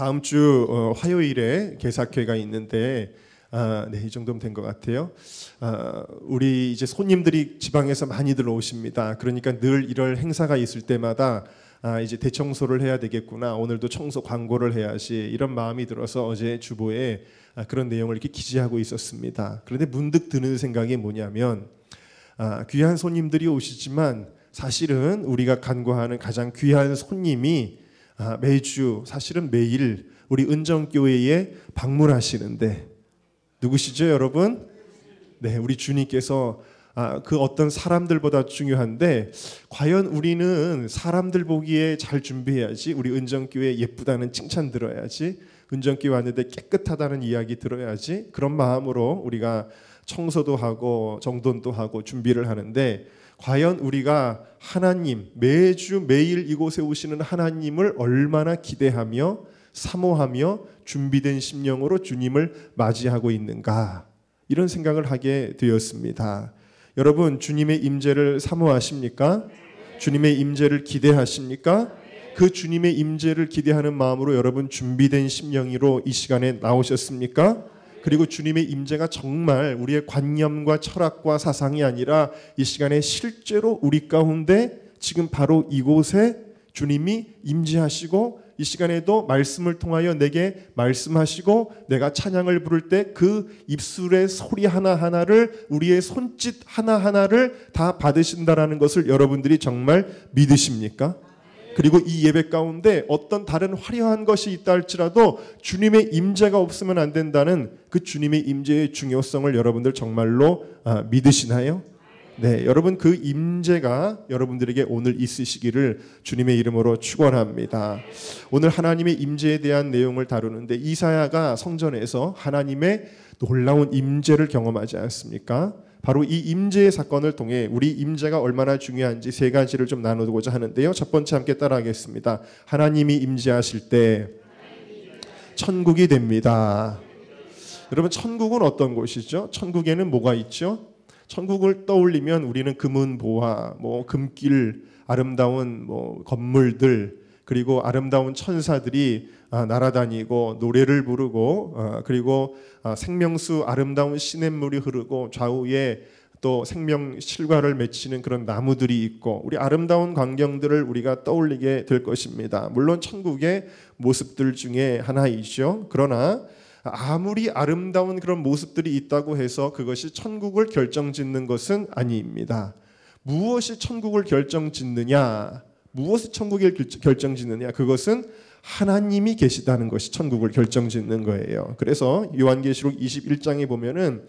다음 주 화요일에 개사회가 있는데 네, 이 정도면 된 것 같아요. 우리 이제 손님들이 지방에서 많이들 오십니다. 그러니까 늘 이럴 행사가 있을 때마다 이제 대청소를 해야 되겠구나. 오늘도 청소 광고를 해야지. 이런 마음이 들어서 어제 주보에 그런 내용을 이렇게 기재하고 있었습니다. 그런데 문득 드는 생각이 뭐냐면 귀한 손님들이 오시지만 사실은 우리가 간구하는 가장 귀한 손님이 매주 사실은 매일 우리 은정교회에 방문하시는데 누구시죠, 여러분? 네, 우리 주님께서 그 어떤 사람들보다 중요한데 과연 우리는 사람들 보기에 잘 준비해야지, 우리 은정교회 예쁘다는 칭찬 들어야지, 은정교회 왔는데 깨끗하다는 이야기 들어야지, 그런 마음으로 우리가 청소도 하고 정돈도 하고 준비를 하는데 과연 우리가 하나님, 매주 매일 이곳에 오시는 하나님을 얼마나 기대하며 사모하며 준비된 심령으로 주님을 맞이하고 있는가, 이런 생각을 하게 되었습니다. 여러분, 주님의 임재를 사모하십니까? 주님의 임재를 기대하십니까? 그 주님의 임재를 기대하는 마음으로 여러분 준비된 심령으로 이 시간에 나오셨습니까? 그리고 주님의 임재가 정말 우리의 관념과 철학과 사상이 아니라 이 시간에 실제로 우리 가운데 지금 바로 이곳에 주님이 임재하시고 이 시간에도 말씀을 통하여 내게 말씀하시고 내가 찬양을 부를 때 그 입술의 소리 하나하나를, 우리의 손짓 하나하나를 다 받으신다라는 것을 여러분들이 정말 믿으십니까? 그리고 이 예배 가운데 어떤 다른 화려한 것이 있다 할지라도 주님의 임재가 없으면 안 된다는 그 주님의 임재의 중요성을 여러분들 정말로 믿으시나요? 네, 여러분 그 임재가 여러분들에게 오늘 있으시기를 주님의 이름으로 축원합니다. 오늘 하나님의 임재에 대한 내용을 다루는데 이사야가 성전에서 하나님의 놀라운 임재를 경험하지 않습니까? 바로 이 임재의 사건을 통해 우리 임재가 얼마나 중요한지 세 가지를 좀 나누고자 하는데요. 첫 번째 함께 따라하겠습니다. 하나님이 임재하실 때 천국이 됩니다. 여러분, 천국은 어떤 곳이죠? 천국에는 뭐가 있죠? 천국을 떠올리면 우리는 금은보화, 금길, 아름다운 건물들, 그리고 아름다운 천사들이 날아다니고 노래를 부르고 그리고 생명수 아름다운 시냇물이 흐르고 좌우에 또 생명 실과를 맺히는 그런 나무들이 있고 우리 아름다운 광경들을 우리가 떠올리게 될 것입니다. 물론 천국의 모습들 중에 하나이죠. 그러나 아무리 아름다운 그런 모습들이 있다고 해서 그것이 천국을 결정짓는 것은 아닙니다. 무엇이 천국을 결정짓느냐? 무엇이 천국을 결정짓느냐? 그것은 하나님이 계시다는 것이 천국을 결정짓는 거예요. 그래서 요한계시록 21장에 보면은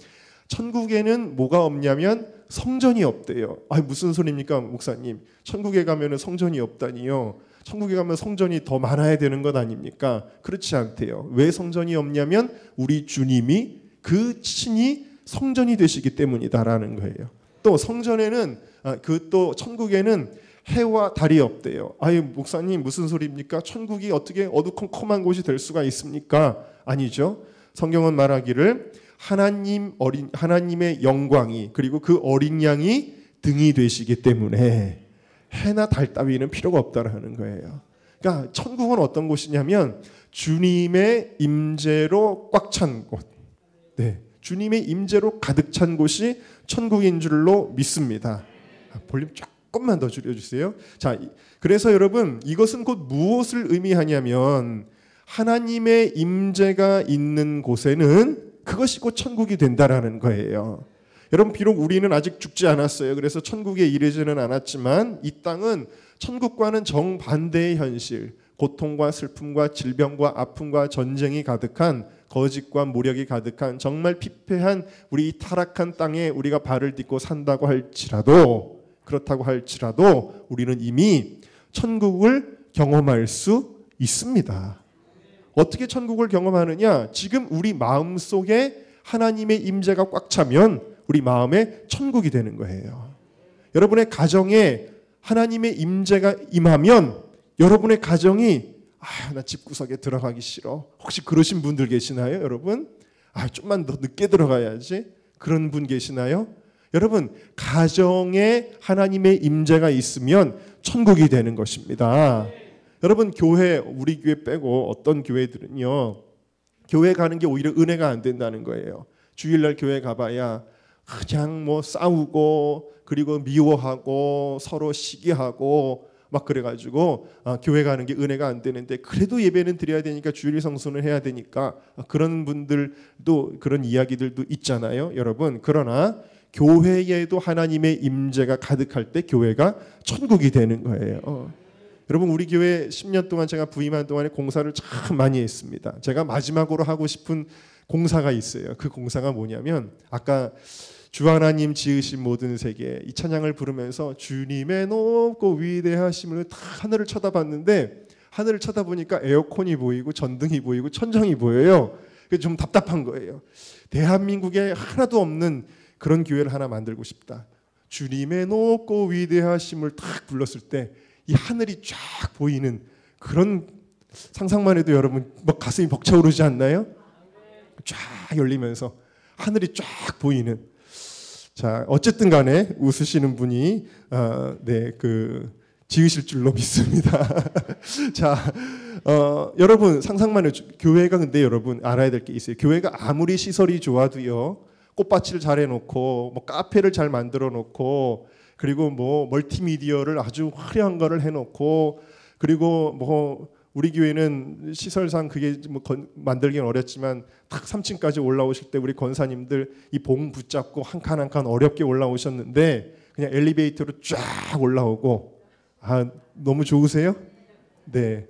천국에는 뭐가 없냐면 성전이 없대요. 무슨 소리입니까, 목사님? 천국에 가면은 성전이 없다니요? 천국에 가면 성전이 더 많아야 되는 것 아닙니까? 그렇지 않대요. 왜 성전이 없냐면 우리 주님이 그 신이 성전이 되시기 때문이다라는 거예요. 또 성전에는 또 천국에는 해와 달이 없대요. 목사님 무슨 소리입니까? 천국이 어떻게 어두컴컴한 곳이 될 수가 있습니까? 아니죠. 성경은 말하기를 하나님의 영광이, 그리고 그 어린 양이 등이 되시기 때문에 해나 달 따위는 필요가 없다라는 거예요. 그러니까 천국은 어떤 곳이냐면 주님의 임재로 꽉 찬 곳, 네, 주님의 임재로 가득 찬 곳이 천국인 줄로 믿습니다. 볼륨 조금만 더 줄여주세요. 자, 그래서 여러분, 이것은 곧 무엇을 의미하냐면 하나님의 임재가 있는 곳에는 그것이 곧 천국이 된다라는 거예요. 여러분, 비록 우리는 아직 죽지 않았어요. 그래서 천국에 이르지는 않았지만 이 땅은 천국과는 정반대의 현실, 고통과 슬픔과 질병과 아픔과 전쟁이 가득한, 거짓과 모략이 가득한 정말 피폐한 우리 이 타락한 땅에 우리가 발을 딛고 산다고 할지라도, 그렇다고 할지라도 우리는 이미 천국을 경험할 수 있습니다. 어떻게 천국을 경험하느냐? 지금 우리 마음속에 하나님의 임재가 꽉 차면 우리 마음에 천국이 되는 거예요. 여러분의 가정에 하나님의 임재가 임하면 여러분의 가정이 나 집구석에 들어가기 싫어. 혹시 그러신 분들 계시나요, 여러분? 좀만 더 늦게 들어가야지. 그런 분 계시나요? 여러분, 가정에 하나님의 임재가 있으면 천국이 되는 것입니다. 여러분 교회, 우리 교회 빼고 어떤 교회들은요, 교회 가는 게 오히려 은혜가 안 된다는 거예요. 주일날 교회 가봐야 그냥 뭐 싸우고 그리고 미워하고 서로 시기하고 막 그래가지고 교회 가는 게 은혜가 안 되는데, 그래도 예배는 드려야 되니까 주일 성수는 해야 되니까 그런 분들도, 그런 이야기들도 있잖아요, 여러분. 그러나 교회에도 하나님의 임재가 가득할 때 교회가 천국이 되는 거예요. 여러분, 우리 교회 10년 동안 제가 부임한 동안에 공사를 참 많이 했습니다. 제가 마지막으로 하고 싶은 공사가 있어요. 그 공사가 뭐냐면, 아까 주 하나님 지으신 모든 세계, 이 찬양을 부르면서 주님의 높고 위대하심을 다 하늘을 쳐다봤는데, 하늘을 쳐다보니까 에어컨이 보이고 전등이 보이고 천정이 보여요. 그래서 좀 답답한 거예요. 대한민국에 하나도 없는 그런 교회를 하나 만들고 싶다. 주님의 높고 위대하심을 딱 불렀을 때 이 하늘이 쫙 보이는 그런 상상만 해도 여러분 막 가슴이 벅차오르지 않나요? 쫙 열리면서 하늘이 쫙 보이는. 자, 어쨌든 간에 웃으시는 분이 지으실 줄로 믿습니다. 자, 여러분 상상만 해도, 교회가 근데 여러분 알아야 될 게 있어요. 교회가 아무리 시설이 좋아도요, 꽃밭을 잘 해놓고 뭐 카페를 잘 만들어 놓고 그리고 뭐 멀티미디어를 아주 화려한 거를 해놓고, 그리고 뭐 우리 교회는 시설상 그게 뭐 만들기는 어렵지만 딱 3층까지 올라오실 때 우리 권사님들 이 봉 붙잡고 한 칸 한 칸 어렵게 올라오셨는데 그냥 엘리베이터로 쫙 올라오고, 너무 좋으세요? 네.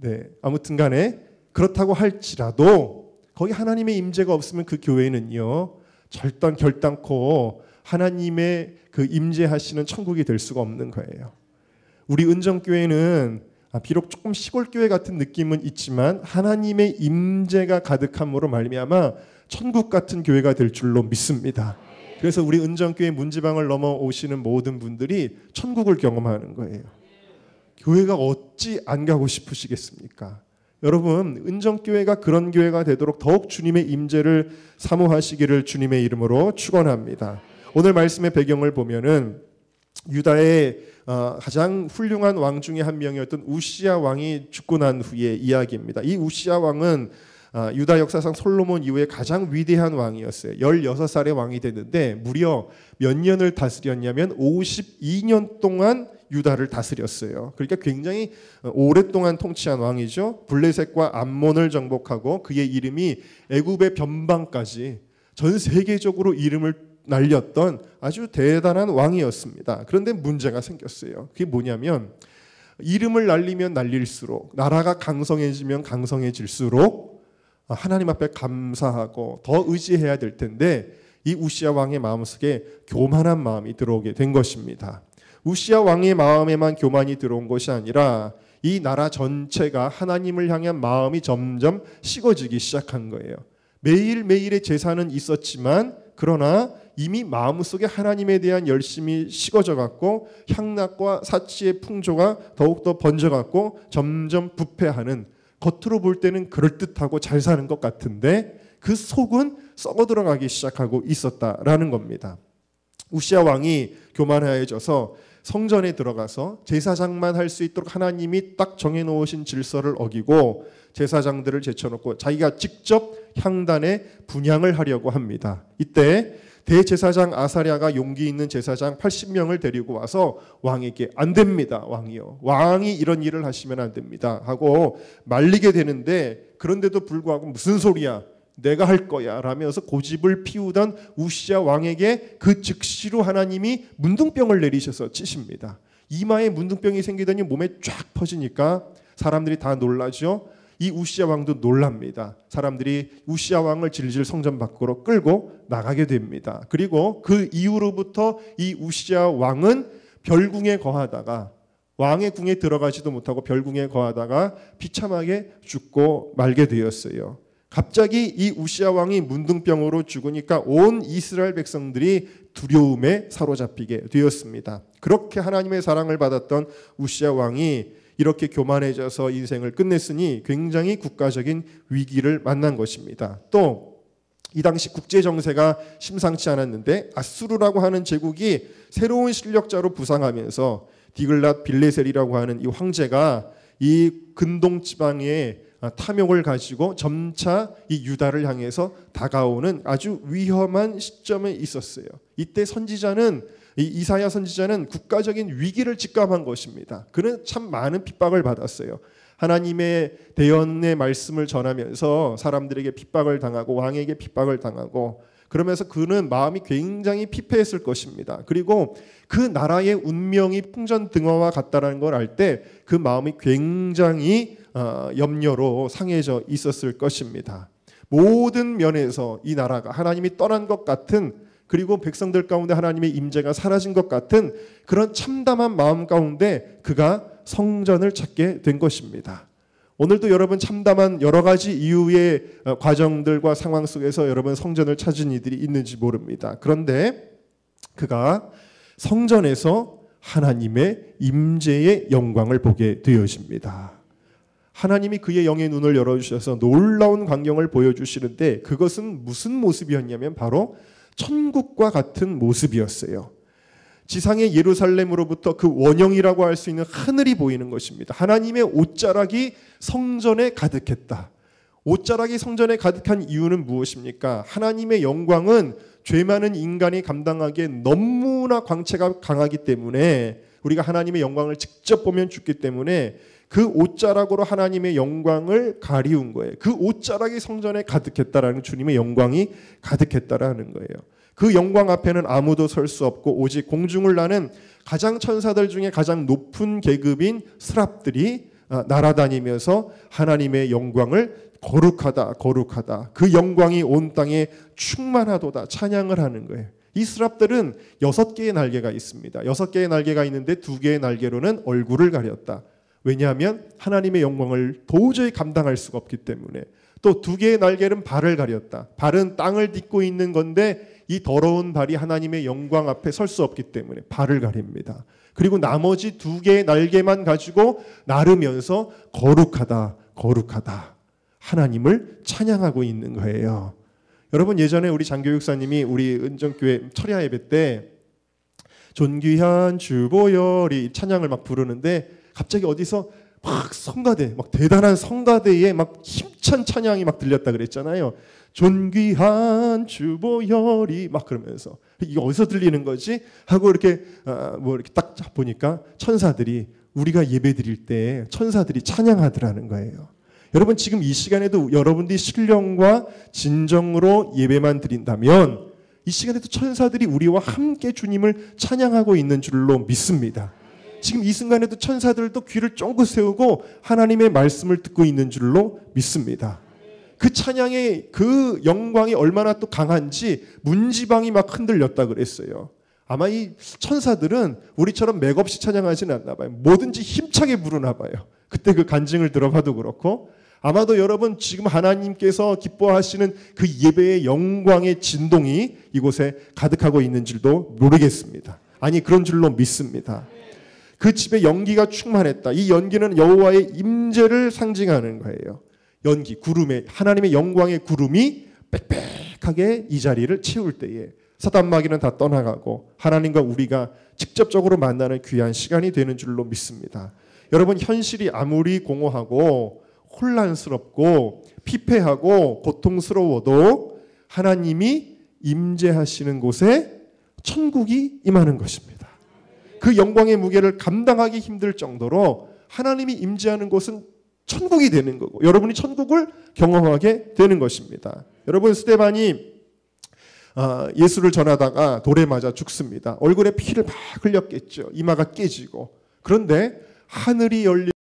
네. 아무튼 간에 그렇다고 할지라도 거기 하나님의 임재가 없으면 그 교회는요, 결단코 하나님의 그 임재하시는 천국이 될 수가 없는 거예요. 우리 은정교회는 비록 조금 시골교회 같은 느낌은 있지만 하나님의 임재가 가득함으로 말미암아 천국 같은 교회가 될 줄로 믿습니다. 그래서 우리 은정교회 문지방을 넘어오시는 모든 분들이 천국을 경험하는 거예요. 교회가 어찌 안 가고 싶으시겠습니까? 여러분, 은정교회가 그런 교회가 되도록 더욱 주님의 임재를 사모하시기를 주님의 이름으로 축원합니다. 오늘 말씀의 배경을 보면은 유다의 가장 훌륭한 왕 중에 한 명이었던 우시야 왕이 죽고 난 후의 이야기입니다. 이 우시야 왕은 유다 역사상 솔로몬 이후에 가장 위대한 왕이었어요. 16살의 왕이 됐는데 무려 몇 년을 다스렸냐면 52년 동안 유다를 다스렸어요. 그러니까 굉장히 오랫동안 통치한 왕이죠. 블레셋과 암몬을 정복하고 그의 이름이 애굽의 변방까지 전 세계적으로 이름을 날렸던 아주 대단한 왕이었습니다. 그런데 문제가 생겼어요. 그게 뭐냐면, 이름을 날리면 날릴수록, 나라가 강성해지면 강성해질수록 하나님 앞에 감사하고 더 의지해야 될 텐데, 이 우시야 왕의 마음속에 교만한 마음이 들어오게 된 것입니다. 우시야 왕의 마음에만 교만이 들어온 것이 아니라 이 나라 전체가 하나님을 향한 마음이 점점 식어지기 시작한 거예요. 매일매일의 제사는 있었지만 그러나 이미 마음속에 하나님에 대한 열심이 식어져 갖고 향락과 사치의 풍조가 더욱더 번져 갖고 점점 부패하는, 겉으로 볼 때는 그럴듯하고 잘 사는 것 같은데 그 속은 썩어 들어가기 시작하고 있었다라는 겁니다. 우시야 왕이 교만해져서 성전에 들어가서 제사장만 할 수 있도록 하나님이 딱 정해놓으신 질서를 어기고 제사장들을 제쳐놓고 자기가 직접 향단에 분향을 하려고 합니다. 이때 대제사장 아사랴가 용기 있는 제사장 80명을 데리고 와서 왕에게 안 됩니다. 왕이요. 왕이 이런 일을 하시면 안 됩니다. 하고 말리게 되는데, 그런데도 불구하고 무슨 소리야. 내가 할 거야 라면서 고집을 피우던 우시야 왕에게 그 즉시로 하나님이 문둥병을 내리셔서 치십니다. 이마에 문둥병이 생기더니 몸에 쫙 퍼지니까 사람들이 다 놀라죠. 이 우시야 왕도 놀랍니다. 사람들이 우시야 왕을 질질 성전 밖으로 끌고 나가게 됩니다. 그리고 그 이후로부터 이 우시야 왕은 별궁에 거하다가, 왕의 궁에 들어가지도 못하고 별궁에 거하다가 비참하게 죽고 말게 되었어요. 갑자기 이 우시야 왕이 문둥병으로 죽으니까 온 이스라엘 백성들이 두려움에 사로잡히게 되었습니다. 그렇게 하나님의 사랑을 받았던 우시야 왕이 이렇게 교만해져서 인생을 끝냈으니 굉장히 국가적인 위기를 만난 것입니다. 또 이 당시 국제 정세가 심상치 않았는데 아수르라고 하는 제국이 새로운 실력자로 부상하면서 디글랏 빌레셀이라고 하는 이 황제가 이 근동 지방의 탐욕을 가지고 점차 이 유다를 향해서 다가오는 아주 위험한 시점에 있었어요. 이때 선지자는 이사야 선지자는 국가적인 위기를 직감한 것입니다. 그는 참 많은 핍박을 받았어요. 하나님의 대언의 말씀을 전하면서 사람들에게 핍박을 당하고 왕에게 핍박을 당하고 그러면서 그는 마음이 굉장히 피폐했을 것입니다. 그리고 그 나라의 운명이 풍전등화와 같다라는 걸 알 때 그 마음이 굉장히 염려로 상해져 있었을 것입니다. 모든 면에서 이 나라가 하나님이 떠난 것 같은 그리고 백성들 가운데 하나님의 임재가 사라진 것 같은 그런 참담한 마음 가운데 그가 성전을 찾게 된 것입니다. 오늘도 여러분 참담한 여러 가지 이유의 과정들과 상황 속에서 여러분 성전을 찾은 이들이 있는지 모릅니다. 그런데 그가 성전에서 하나님의 임재의 영광을 보게 되어집니다. 하나님이 그의 영의 눈을 열어주셔서 놀라운 광경을 보여주시는데 그것은 무슨 모습이었냐면 바로 천국과 같은 모습이었어요. 지상의 예루살렘으로부터 그 원형이라고 할 수 있는 하늘이 보이는 것입니다. 하나님의 옷자락이 성전에 가득했다. 옷자락이 성전에 가득한 이유는 무엇입니까? 하나님의 영광은 죄 많은 인간이 감당하기에 너무나 광채가 강하기 때문에 우리가 하나님의 영광을 직접 보면 죽기 때문에 그 옷자락으로 하나님의 영광을 가리운 거예요. 그 옷자락이 성전에 가득했다라는 주님의 영광이 가득했다라는 거예요. 그 영광 앞에는 아무도 설 수 없고 오직 공중을 나는 가장 천사들 중에 가장 높은 계급인 스랍들이 날아다니면서 하나님의 영광을 거룩하다 거룩하다 그 영광이 온 땅에 충만하도다 찬양을 하는 거예요. 이 스랍들은 6개의 날개가 있습니다. 6개의 날개가 있는데 2개의 날개로는 얼굴을 가렸다. 왜냐하면 하나님의 영광을 도저히 감당할 수가 없기 때문에. 또 2개의 날개는 발을 가렸다. 발은 땅을 딛고 있는 건데 이 더러운 발이 하나님의 영광 앞에 설 수 없기 때문에 발을 가립니다. 그리고 나머지 2개의 날개만 가지고 나르면서 거룩하다 거룩하다 하나님을 찬양하고 있는 거예요. 여러분 예전에 우리 장교육사님이 우리 은정교회 철야 예배 때 존귀한 주보혈이 찬양을 막 부르는데 갑자기 어디서 막 성가대, 막 대단한 성가대에 막 힘찬 찬양이 막 들렸다 그랬잖아요. 존귀한 주보혈이 막 그러면서 이게 어디서 들리는 거지? 하고 이렇게 이렇게 딱 보니까 천사들이 우리가 예배드릴 때 천사들이 찬양하더라는 거예요. 여러분 지금 이 시간에도 여러분들이 신령과 진정으로 예배만 드린다면 이 시간에도 천사들이 우리와 함께 주님을 찬양하고 있는 줄로 믿습니다. 지금 이 순간에도 천사들도 귀를 쫑긋 세우고 하나님의 말씀을 듣고 있는 줄로 믿습니다. 그 찬양의 그 영광이 얼마나 또 강한지 문지방이 막 흔들렸다 그랬어요. 아마 이 천사들은 우리처럼 맥없이 찬양하지는 않나 봐요. 뭐든지 힘차게 부르나 봐요. 그때 그 간증을 들어봐도 그렇고 아마도 여러분 지금 하나님께서 기뻐하시는 그 예배의 영광의 진동이 이곳에 가득하고 있는 줄도 모르겠습니다. 아니 그런 줄로 믿습니다. 그 집에 연기가 충만했다. 이 연기는 여호와의 임재를 상징하는 거예요. 연기, 구름에 하나님의 영광의 구름이 빽빽하게 이 자리를 채울 때에 사단 마귀는 다 떠나가고 하나님과 우리가 직접적으로 만나는 귀한 시간이 되는 줄로 믿습니다. 여러분 현실이 아무리 공허하고 혼란스럽고 피폐하고 고통스러워도 하나님이 임재하시는 곳에 천국이 임하는 것입니다. 그 영광의 무게를 감당하기 힘들 정도로 하나님이 임재하는 곳은 천국이 되는 거고 여러분이 천국을 경험하게 되는 것입니다. 여러분 스데반이 예수를 전하다가 돌에 맞아 죽습니다. 얼굴에 피를 막 흘렸겠죠. 이마가 깨지고. 그런데 하늘이 열리고